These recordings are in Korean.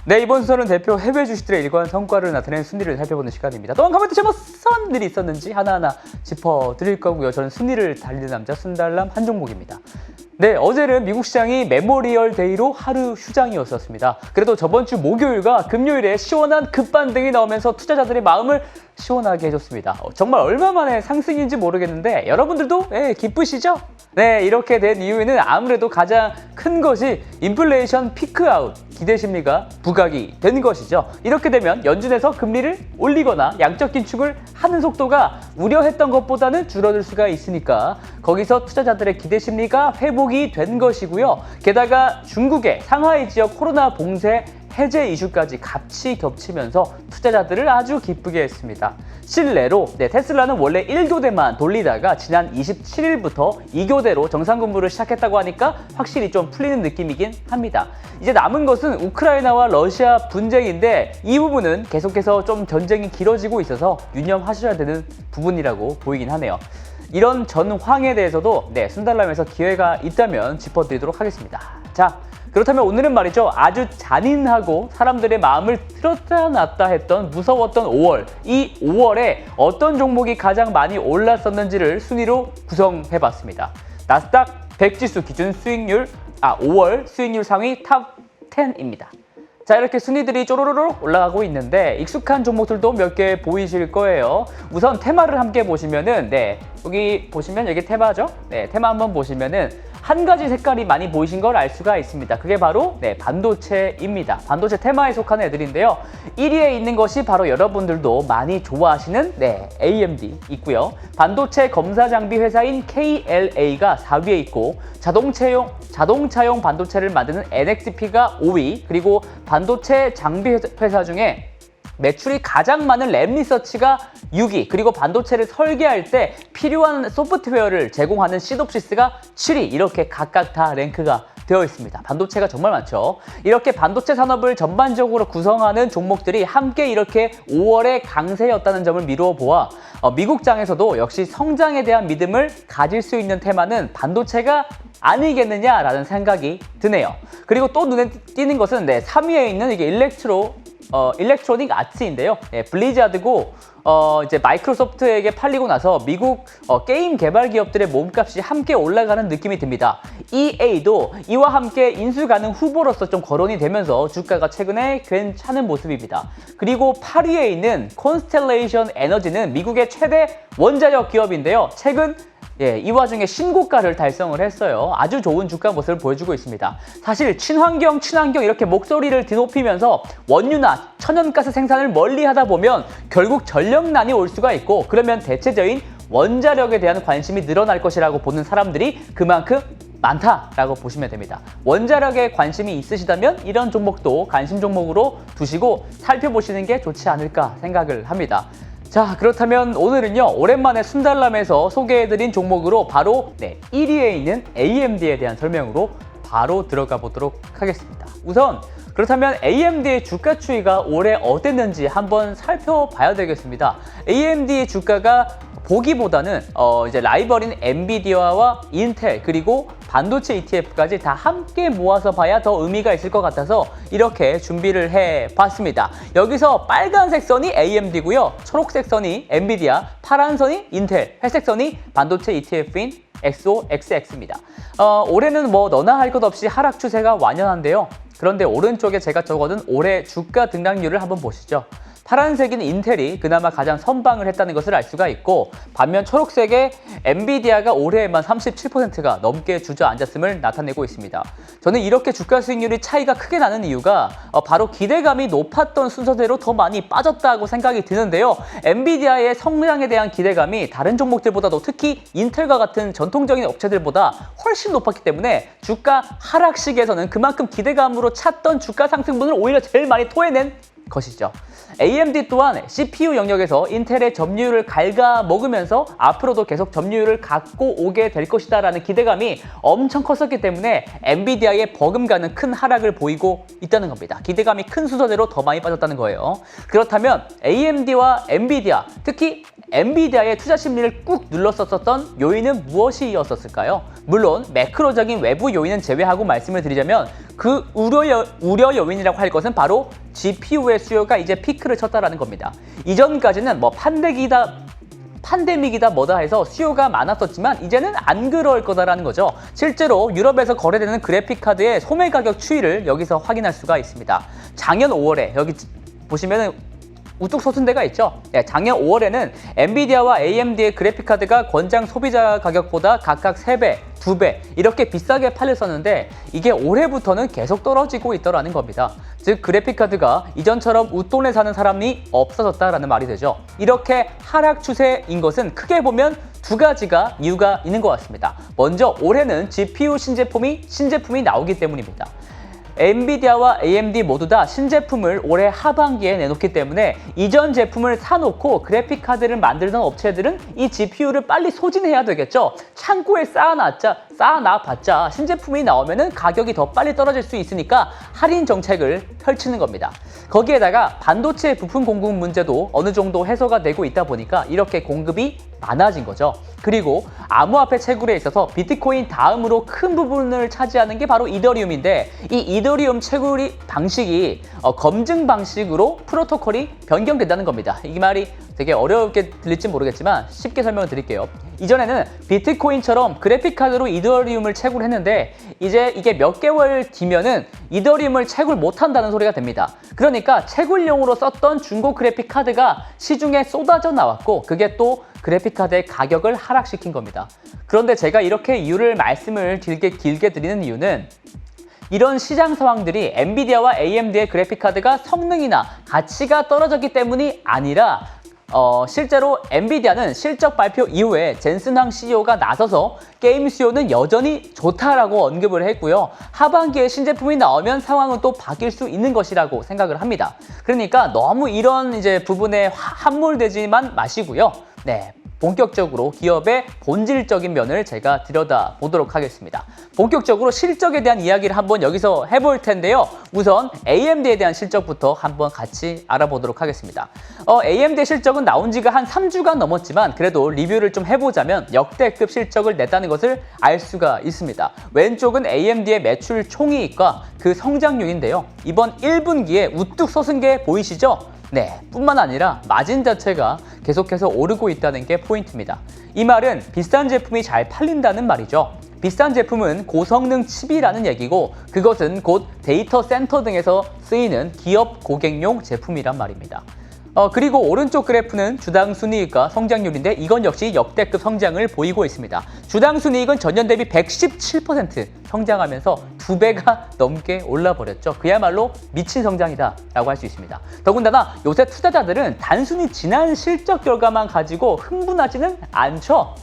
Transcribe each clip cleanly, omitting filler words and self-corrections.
네, 이번 순서는 대표 해외 주식들의 일관 성과를 나타낸 순위를 살펴보는 시간입니다. 또한 가만히 재밌었던 일이 있었는지 하나하나 짚어드릴 거고요. 저는 순위를 달리는 남자 순달람 한 종목입니다. 네, 어제는 미국 시장이 메모리얼 데이로 하루 휴장이었었습니다. 그래도 저번 주 목요일과 금요일에 시원한 급반등이 나오면서 투자자들의 마음을 시원하게 해줬습니다. 정말 얼마 만에 상승인지 모르겠는데 여러분들도 기쁘시죠? 네, 이렇게 된 이유에는 아무래도 가장 큰 것이 인플레이션 피크아웃 기대 심리가 부각이 된 것이죠. 이렇게 되면 연준에서 금리를 올리거나 양적 긴축을 하는 속도가 우려했던 것보다는 줄어들 수가 있으니까 거기서 투자자들의 기대 심리가 회복이 된 것이고요. 게다가 중국의 상하이 지역 코로나 봉쇄 해제 이슈까지 같이 겹치면서 투자자들을 아주 기쁘게 했습니다. 실내로 테슬라는 원래 1교대만 돌리다가 지난 27일부터 2교대로 정상 근무를 시작했다고 하니까 확실히 좀 풀리는 느낌이긴 합니다. 이제 남은 것은 우크라이나와 러시아 분쟁인데 이 부분은 계속해서 좀 전쟁이 길어지고 있어서 유념하셔야 되는 부분이라고 보이긴 하네요. 이런 전황에 대해서도 순달람에서 기회가 있다면 짚어드리도록 하겠습니다. 자, 그렇다면 오늘은 말이죠. 아주 잔인하고 사람들의 마음을 틀었다 놨다 했던 무서웠던 5월. 이 5월에 어떤 종목이 가장 많이 올랐었는지를 순위로 구성해봤습니다. 나스닥 100지수 기준 수익률, 5월 수익률 상위 탑 10입니다. 자, 이렇게 순위들이 쪼로로로 올라가고 있는데 익숙한 종목들도 몇 개 보이실 거예요. 우선 테마를 함께 보시면은 여기 보시면 여기 테마죠. 테마 한번 보시면은 한 가지 색깔이 많이 보이신 걸 알 수가 있습니다. 그게 바로 반도체입니다. 반도체 테마에 속하는 애들인데요. 1위에 있는 것이 바로 여러분들도 많이 좋아하시는 AMD 있고요. 반도체 검사 장비 회사인 KLA가 4위에 있고 자동차용 반도체를 만드는 NXP가 5위, 그리고 반도체 장비 회사 중에 매출이 가장 많은 램리서치가 6위, 그리고 반도체를 설계할 때 필요한 소프트웨어를 제공하는 시놉시스가 7위, 이렇게 각각 다 랭크가 되어 있습니다. 반도체가 정말 많죠. 이렇게 반도체 산업을 전반적으로 구성하는 종목들이 함께 이렇게 5월의 강세였다는 점을 미루어 보아 미국장에서도 역시 성장에 대한 믿음을 가질 수 있는 테마는 반도체가 아니겠느냐라는 생각이 드네요. 그리고 또 눈에 띄는 것은 3위에 있는 이게 일렉트로닉 아츠인데요. 블리자드고 이제 마이크로소프트에게 팔리고 나서 미국 게임 개발 기업들의 몸값이 함께 올라가는 느낌이 듭니다. EA도 이와 함께 인수 가능 후보로서 좀 거론이 되면서 주가가 최근에 괜찮은 모습입니다. 그리고 8위에 있는 콘스텔레이션 에너지는 미국의 최대 원자력 기업인데요. 최근 이 와중에 신고가를 달성을 했어요. 아주 좋은 주가 모습을 보여주고 있습니다. 사실 친환경 이렇게 목소리를 드높이면서 원유나 천연가스 생산을 멀리 하다 보면 결국 전력난이 올 수가 있고, 그러면 대체적인 원자력에 대한 관심이 늘어날 것이라고 보는 사람들이 그만큼 많다라고 보시면 됩니다. 원자력에 관심이 있으시다면 이런 종목도 관심 종목으로 두시고 살펴보시는 게 좋지 않을까 생각을 합니다. 자, 그렇다면 오늘은요, 오랜만에 순달람에서 소개해드린 종목으로 바로 1위에 있는 AMD에 대한 설명으로 바로 들어가 보도록 하겠습니다. 우선 그렇다면 AMD의 주가 추이가 올해 어땠는지 한번 살펴봐야 되겠습니다. AMD의 주가가 보기보다는 이제 라이벌인 엔비디아와 인텔, 그리고 반도체 ETF까지 다 함께 모아서 봐야 더 의미가 있을 것 같아서 이렇게 준비를 해봤습니다. 여기서 빨간색 선이 AMD고요. 초록색 선이 엔비디아, 파란 선이 인텔, 회색 선이 반도체 ETF인 XOXX입니다. 올해는 뭐 너나 할 것 없이 하락 추세가 완연한데요. 그런데 오른쪽에 제가 적어둔 올해 주가 등락률을 한번 보시죠. 파란색인 인텔이 그나마 가장 선방을 했다는 것을 알 수가 있고, 반면 초록색의 엔비디아가 올해에만 37%가 넘게 주저앉았음을 나타내고 있습니다. 저는 이렇게 주가 수익률이 차이가 크게 나는 이유가 바로 기대감이 높았던 순서대로 더 많이 빠졌다고 생각이 드는데요. 엔비디아의 성장에 대한 기대감이 다른 종목들보다도 특히 인텔과 같은 전통적인 업체들보다 훨씬 높았기 때문에 주가 하락 시기에서는 그만큼 기대감으로 찼던 주가 상승분을 오히려 제일 많이 토해낸 것이죠. AMD 또한 CPU 영역에서 인텔의 점유율을 갉아먹으면서 앞으로도 계속 점유율을 갖고 오게 될 것이다 라는 기대감이 엄청 컸었기 때문에 엔비디아의 버금가는 큰 하락을 보이고 있다는 겁니다. 기대감이 큰 순서대로 더 많이 빠졌다는 거예요. 그렇다면 AMD와 엔비디아, 특히 엔비디아의 투자 심리를 꾹 눌렀었던 요인은 무엇이었을까요? 물론 매크로적인 외부 요인은 제외하고 말씀을 드리자면 그 우려 요인이라고 할 것은 바로 GPU의 수요가 이제 피크를 쳤다라는 겁니다. 이전까지는 뭐 팬데믹이다 뭐다 해서 수요가 많았었지만 이제는 안 그럴 거다라는 거죠. 실제로 유럽에서 거래되는 그래픽카드의 소매 가격 추이를 여기서 확인할 수가 있습니다. 작년 5월에 여기 보시면은 우뚝 솟은 데가 있죠. 네, 작년 5월에는 엔비디아와 AMD의 그래픽카드가 권장 소비자 가격보다 각각 3배, 2배 이렇게 비싸게 팔렸었는데 이게 올해부터는 계속 떨어지고 있더라는 겁니다. 즉 그래픽카드가 이전처럼 웃돈에 사는 사람이 없어졌다라는 말이 되죠. 이렇게 하락 추세인 것은 크게 보면 두 가지가 이유가 있는 것 같습니다. 먼저 올해는 GPU 신제품이 나오기 때문입니다. 엔비디아와 AMD 모두 다 신제품을 올해 하반기에 내놓기 때문에 이전 제품을 사놓고 그래픽카드를 만들던 업체들은 이 GPU를 빨리 소진해야 되겠죠. 창고에 쌓아놔봤자 신제품이 나오면 가격이 더 빨리 떨어질 수 있으니까 할인 정책을 펼치는 겁니다. 거기에다가 반도체 부품 공급 문제도 어느 정도 해소가 되고 있다 보니까 이렇게 공급이 많아진 거죠. 그리고 암호화폐 채굴에 있어서 비트코인 다음으로 큰 부분을 차지하는 게 바로 이더리움인데 이 이더리움 채굴 방식이 검증 방식으로 프로토콜이 변경된다는 겁니다. 이 말이 되게 어렵게 들릴지 모르겠지만 쉽게 설명을 드릴게요. 이전에는 비트코인처럼 그래픽카드로 이더리움을 채굴했는데 이제 이게 몇 개월 뒤면은 이더리움을 채굴 못한다는 소리가 됩니다. 그러니까 채굴용으로 썼던 중고 그래픽카드가 시중에 쏟아져 나왔고 그게 또 그래픽카드의 가격을 하락시킨 겁니다. 그런데 제가 이렇게 말씀을 길게 드리는 이유는 이런 시장 상황들이 엔비디아와 AMD의 그래픽카드가 성능이나 가치가 떨어졌기 때문이 아니라 실제로 엔비디아는 실적 발표 이후에 젠슨 황 CEO가 나서서 게임 수요는 여전히 좋다라고 언급을 했고요. 하반기에 신제품이 나오면 상황은 또 바뀔 수 있는 것이라고 생각을 합니다. 그러니까 너무 이런 이제 부분에 함몰되지만 마시고요. 네. 본격적으로 기업의 본질적인 면을 제가 들여다보도록 하겠습니다. 본격적으로 실적에 대한 이야기를 한번 여기서 해볼 텐데요. 우선 AMD에 대한 실적부터 한번 같이 알아보도록 하겠습니다. AMD 실적은 나온 지가 한 3주가 넘었지만 그래도 리뷰를 좀 해보자면 역대급 실적을 냈다는 것을 알 수가 있습니다. 왼쪽은 AMD의 매출 총이익과 그 성장률인데요. 이번 1분기에 우뚝 솟은 게 보이시죠? 네, 뿐만 아니라 마진 자체가 계속해서 오르고 있다는 게 포인트입니다. 이 말은 비싼 제품이 잘 팔린다는 말이죠. 비싼 제품은 고성능 칩이라는 얘기고 그것은 곧 데이터 센터 등에서 쓰이는 기업 고객용 제품이란 말입니다. 그리고 오른쪽 그래프는 주당 순이익과 성장률인데 이건 역시 역대급 성장을 보이고 있습니다. 주당 순이익은 전년 대비 117% 성장하면서 2배가 넘게 올라버렸죠. 그야말로 미친 성장이다라고 할 수 있습니다. 더군다나 요새 투자자들은 단순히 지난 실적 결과만 가지고 흥분하지는 않죠.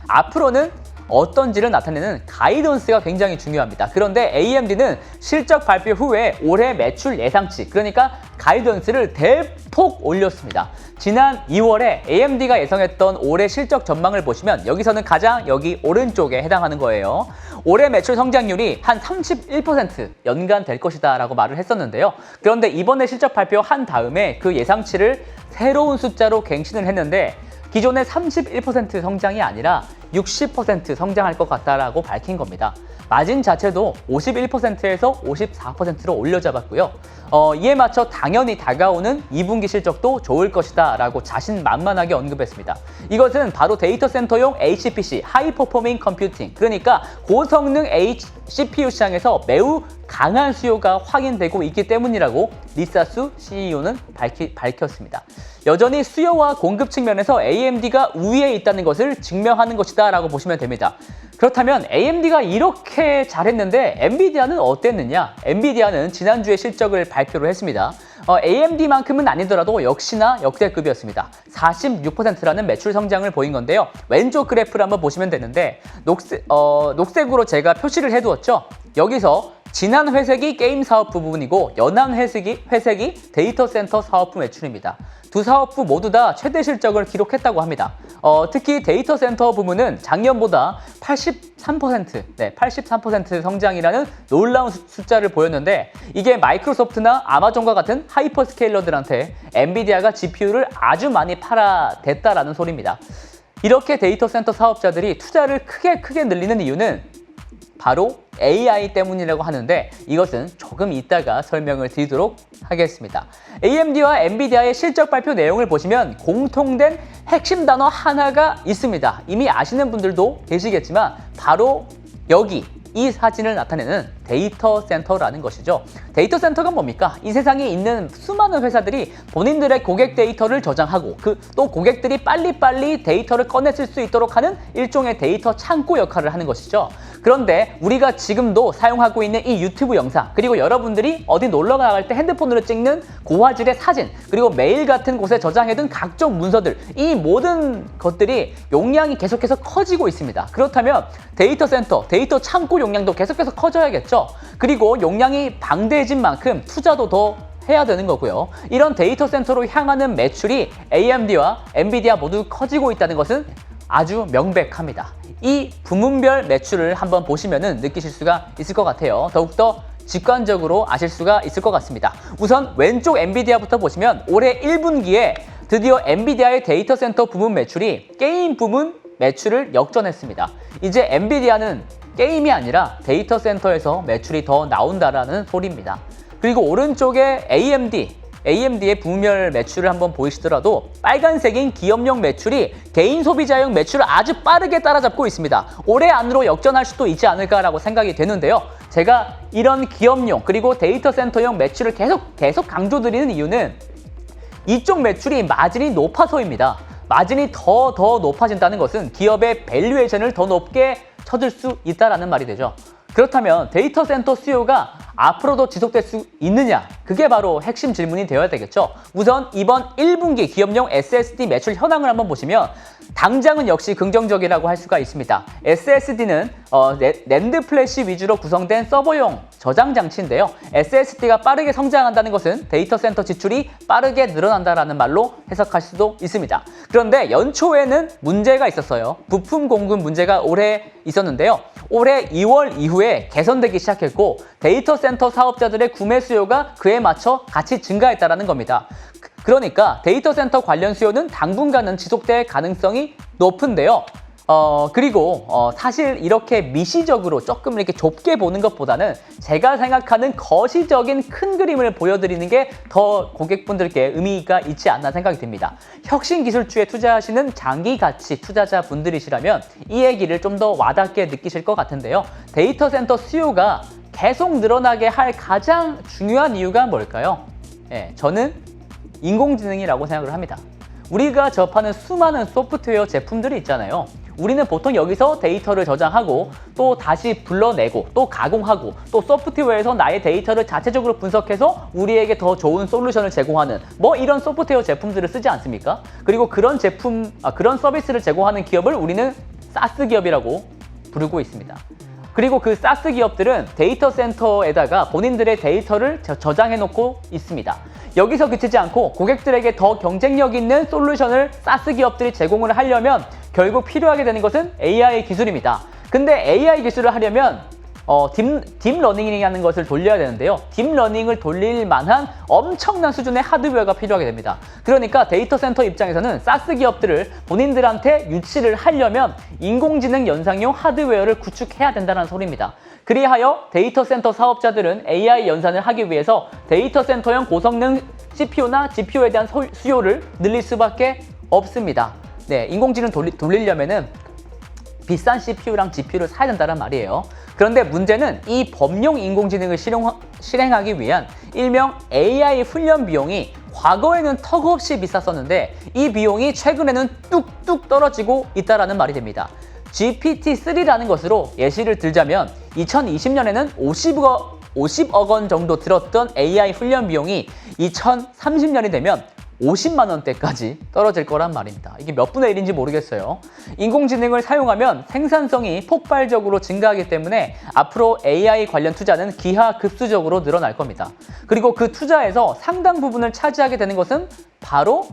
앞으로는 어떤지를 나타내는 가이던스가 굉장히 중요합니다. 그런데 AMD는 실적 발표 후에 올해 매출 예상치, 그러니까 가이던스를 대폭 올렸습니다. 지난 2월에 AMD가 예상했던 올해 실적 전망을 보시면 여기서는 가장 여기 오른쪽에 해당하는 거예요. 올해 매출 성장률이 한 31% 연간 될 것이다 라고 말을 했었는데요. 그런데 이번에 실적 발표한 다음에 그 예상치를 새로운 숫자로 갱신을 했는데 기존의 31% 성장이 아니라 60% 성장할 것 같다라고 밝힌 겁니다. 마진 자체도 51%에서 54%로 올려잡았고요. 이에 맞춰 당연히 다가오는 2분기 실적도 좋을 것이다 라고 자신만만하게 언급했습니다. 이것은 바로 데이터 센터용 HPC, 하이 퍼포밍 컴퓨팅, 그러니까 고성능 CPU 시장에서 매우 강한 수요가 확인되고 있기 때문이라고 리사수 CEO는 밝혔습니다. 여전히 수요와 공급 측면에서 AMD가 우위에 있다는 것을 증명하는 것이다 라고 보시면 됩니다. 그렇다면 AMD가 이렇게 잘했는데 엔비디아는 어땠느냐? 엔비디아는 지난주에 실적을 발표를 했습니다. AMD만큼은 아니더라도 역시나 역대급이었습니다. 46%라는 매출 성장을 보인 건데요. 왼쪽 그래프를 한번 보시면 되는데 녹색으로 제가 표시를 해두었죠. 여기서 진한 회색이 게임 사업부 부분이고 연한 회색이 데이터 센터 사업부 매출입니다. 두 사업부 모두 다 최대 실적을 기록했다고 합니다. 특히 데이터 센터 부문은 작년보다 83% 성장이라는 놀라운 숫자를 보였는데 이게 마이크로소프트나 아마존과 같은 하이퍼스케일러들한테 엔비디아가 GPU를 아주 많이 팔아댔다라는 소리입니다. 이렇게 데이터 센터 사업자들이 투자를 크게 늘리는 이유는 바로 AI 때문이라고 하는데 이것은 조금 이따가 설명을 드리도록 하겠습니다. AMD와 엔비디아의 실적 발표 내용을 보시면 공통된 핵심 단어 하나가 있습니다. 이미 아시는 분들도 계시겠지만 바로 여기 이 사진을 나타내는 데이터 센터라는 것이죠. 데이터 센터가 뭡니까? 이 세상에 있는 수많은 회사들이 본인들의 고객 데이터를 저장하고 또 고객들이 빨리빨리 데이터를 꺼냈을 수 있도록 하는 일종의 데이터 창고 역할을 하는 것이죠. 그런데 우리가 지금도 사용하고 있는 이 유튜브 영상, 그리고 여러분들이 어디 놀러 나갈 때 핸드폰으로 찍는 고화질의 사진, 그리고 메일 같은 곳에 저장해둔 각종 문서들, 이 모든 것들이 용량이 계속해서 커지고 있습니다. 그렇다면 데이터 센터, 데이터 창고 용량도 계속해서 커져야겠죠. 그리고 용량이 방대해진 만큼 투자도 더 해야 되는 거고요. 이런 데이터 센터로 향하는 매출이 AMD와 엔비디아 모두 커지고 있다는 것은 아주 명백합니다. 이 부문별 매출을 한번 보시면은 느끼실 수가 있을 것 같아요. 더욱더 직관적으로 아실 수가 있을 것 같습니다. 우선 왼쪽 엔비디아부터 보시면 올해 1분기에 드디어 엔비디아의 데이터 센터 부문 매출이 게임 부문 매출을 역전했습니다. 이제 엔비디아는 게임이 아니라 데이터 센터에서 매출이 더 나온다라는 소리입니다. 그리고 오른쪽에 AMD의 부문별 매출을 한번 보이시더라도 빨간색인 기업용 매출이 개인 소비자용 매출을 아주 빠르게 따라잡고 있습니다. 올해 안으로 역전할 수도 있지 않을까라고 생각이 되는데요. 제가 이런 기업용 그리고 데이터 센터용 매출을 계속 강조드리는 이유는 이쪽 매출이 마진이 높아서입니다. 마진이 더 높아진다는 것은 기업의 밸류에이션을 더 높게 쳐줄 수 있다는 말이 되죠. 그렇다면 데이터 센터 수요가 앞으로도 지속될 수 있느냐? 그게 바로 핵심 질문이 되어야 되겠죠. 우선 이번 1분기 기업용 SSD 매출 현황을 한번 보시면 당장은 역시 긍정적이라고 할 수가 있습니다. SSD는 낸드 플래시 위주로 구성된 서버용 저장 장치인데요. SSD가 빠르게 성장한다는 것은 데이터 센터 지출이 빠르게 늘어난다는 말로 해석할 수도 있습니다. 그런데 연초에는 문제가 있었어요. 부품 공급 문제가 올해 있었는데요. 올해 2월 이후에 개선되기 시작했고 데이터 센터 사업자들의 구매 수요가 그에 맞춰 같이 증가했다는 겁니다. 그러니까 데이터 센터 관련 수요는 당분간은 지속될 가능성이 높은데요. 그리고 사실 이렇게 미시적으로 조금 이렇게 좁게 보는 것보다는 제가 생각하는 거시적인 큰 그림을 보여드리는 게 더 고객분들께 의미가 있지 않나 생각이 듭니다. 혁신 기술주에 투자하시는 장기 가치 투자자분들이시라면 이 얘기를 좀 더 와닿게 느끼실 것 같은데요. 데이터 센터 수요가 계속 늘어나게 할 가장 중요한 이유가 뭘까요? 저는 인공지능이라고 생각을 합니다. 우리가 접하는 수많은 소프트웨어 제품들이 있잖아요. 우리는 보통 여기서 데이터를 저장하고 또 다시 불러내고 또 가공하고 또 소프트웨어에서 나의 데이터를 자체적으로 분석해서 우리에게 더 좋은 솔루션을 제공하는 이런 소프트웨어 제품들을 쓰지 않습니까? 그리고 그런 서비스를 제공하는 기업을 우리는 사스 기업이라고 부르고 있습니다. 그리고 그 사스 기업들은 데이터 센터에다가 본인들의 데이터를 저장해 놓고 있습니다. 여기서 그치지 않고 고객들에게 더 경쟁력 있는 솔루션을 사스 기업들이 제공을 하려면 결국 필요하게 되는 것은 AI 기술입니다. 근데 AI 기술을 하려면 딥러닝이라는 것을 돌려야 되는데요. 딥러닝을 돌릴 만한 엄청난 수준의 하드웨어가 필요하게 됩니다. 그러니까 데이터 센터 입장에서는 사스 기업들을 본인들한테 유치를 하려면 인공지능 연상용 하드웨어를 구축해야 된다는 소리입니다. 그리하여 데이터 센터 사업자들은 AI 연산을 하기 위해서 데이터 센터용 고성능 CPU나 GPU에 대한 수요를 늘릴 수밖에 없습니다. 인공지능 돌리려면은 비싼 CPU랑 GPU를 사야 된다는 말이에요. 그런데 문제는 이 범용 인공지능을 실행하기 위한 일명 AI 훈련 비용이 과거에는 턱없이 비쌌었는데 이 비용이 최근에는 뚝뚝 떨어지고 있다는 말이 됩니다. GPT-3라는 것으로 예시를 들자면 2020년에는 50억 원 정도 들었던 AI 훈련 비용이 2030년이 되면 50만 원대까지 떨어질 거란 말입니다. 이게 몇 분의 1인지 모르겠어요. 인공지능을 사용하면 생산성이 폭발적으로 증가하기 때문에 앞으로 AI 관련 투자는 기하급수적으로 늘어날 겁니다. 그리고 그 투자에서 상당 부분을 차지하게 되는 것은 바로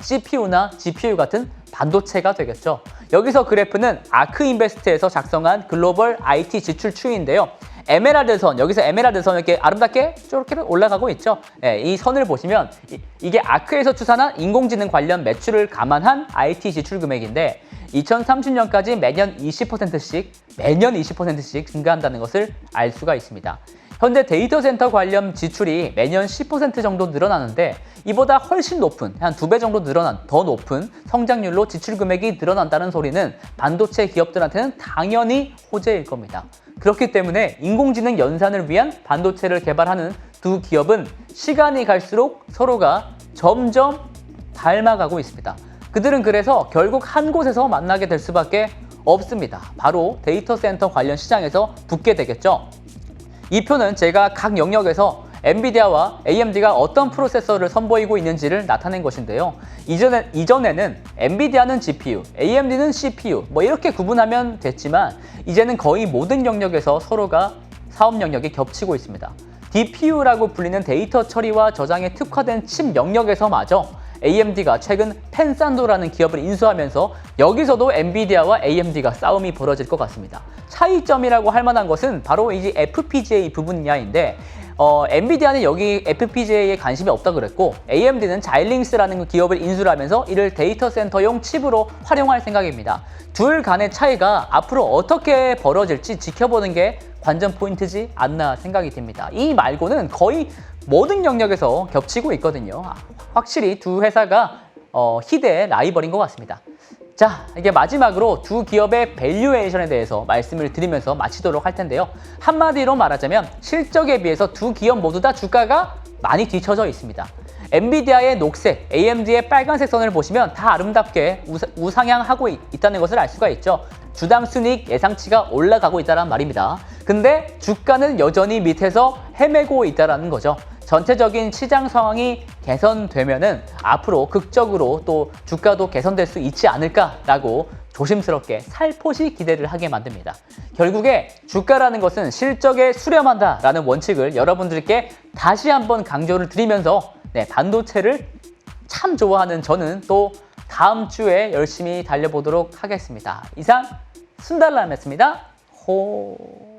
CPU나 GPU 같은 반도체가 되겠죠. 여기서 그래프는 아크인베스트에서 작성한 글로벌 IT 지출 추이인데요. 에메랄드 선, 여기서 에메랄드 선 이렇게 아름답게 저렇게 올라가고 있죠. 이 선을 보시면 이게 아크에서 추산한 인공지능 관련 매출을 감안한 IT 지출 금액인데 2030년까지 매년 20%씩 증가한다는 것을 알 수가 있습니다. 현재 데이터 센터 관련 지출이 매년 10% 정도 늘어나는데 이보다 훨씬 높은, 한 2배 정도 더 높은 성장률로 지출 금액이 늘어난다는 소리는 반도체 기업들한테는 당연히 호재일 겁니다. 그렇기 때문에 인공지능 연산을 위한 반도체를 개발하는 두 기업은 시간이 갈수록 서로가 점점 닮아가고 있습니다. 그들은 그래서 결국 한 곳에서 만나게 될 수밖에 없습니다. 바로 데이터 센터 관련 시장에서 붙게 되겠죠. 이 표는 제가 각 영역에서 엔비디아와 AMD가 어떤 프로세서를 선보이고 있는지를 나타낸 것인데요. 이전에는 엔비디아는 GPU, AMD는 CPU 이렇게 구분하면 됐지만 이제는 거의 모든 영역에서 서로가 사업 영역이 겹치고 있습니다. DPU라고 불리는 데이터 처리와 저장에 특화된 칩 영역에서마저 AMD가 최근 펜산도라는 기업을 인수하면서 여기서도 엔비디아와 AMD가 싸움이 벌어질 것 같습니다. 차이점이라고 할 만한 것은 바로 이제 FPGA 부분야인데 엔비디아는 여기 FPGA에 관심이 없다 그랬고 AMD는 자일링스라는 기업을 인수를 하면서 이를 데이터 센터용 칩으로 활용할 생각입니다. 둘 간의 차이가 앞으로 어떻게 벌어질지 지켜보는 게 관전 포인트지 않나 생각이 듭니다. 이 말고는 거의 모든 영역에서 겹치고 있거든요. 확실히 두 회사가 희대의 라이벌인 것 같습니다. 자, 이게 마지막으로 두 기업의 밸류에이션에 대해서 말씀을 드리면서 마치도록 할 텐데요. 한마디로 말하자면 실적에 비해서 두 기업 모두 다 주가가 많이 뒤처져 있습니다. 엔비디아의 녹색, AMD의 빨간색 선을 보시면 다 아름답게 우상향하고 있다는 것을 알 수가 있죠. 주당 순이익 예상치가 올라가고 있다는 말입니다. 근데 주가는 여전히 밑에서 헤매고 있다는 거죠. 전체적인 시장 상황이 개선되면은 앞으로 극적으로 또 주가도 개선될 수 있지 않을까라고 조심스럽게 살포시 기대를 하게 만듭니다. 결국에 주가라는 것은 실적에 수렴한다라는 원칙을 여러분들께 다시 한번 강조를 드리면서 반도체를 참 좋아하는 저는 또 다음 주에 열심히 달려보도록 하겠습니다. 이상 순달람이었습니다. 호.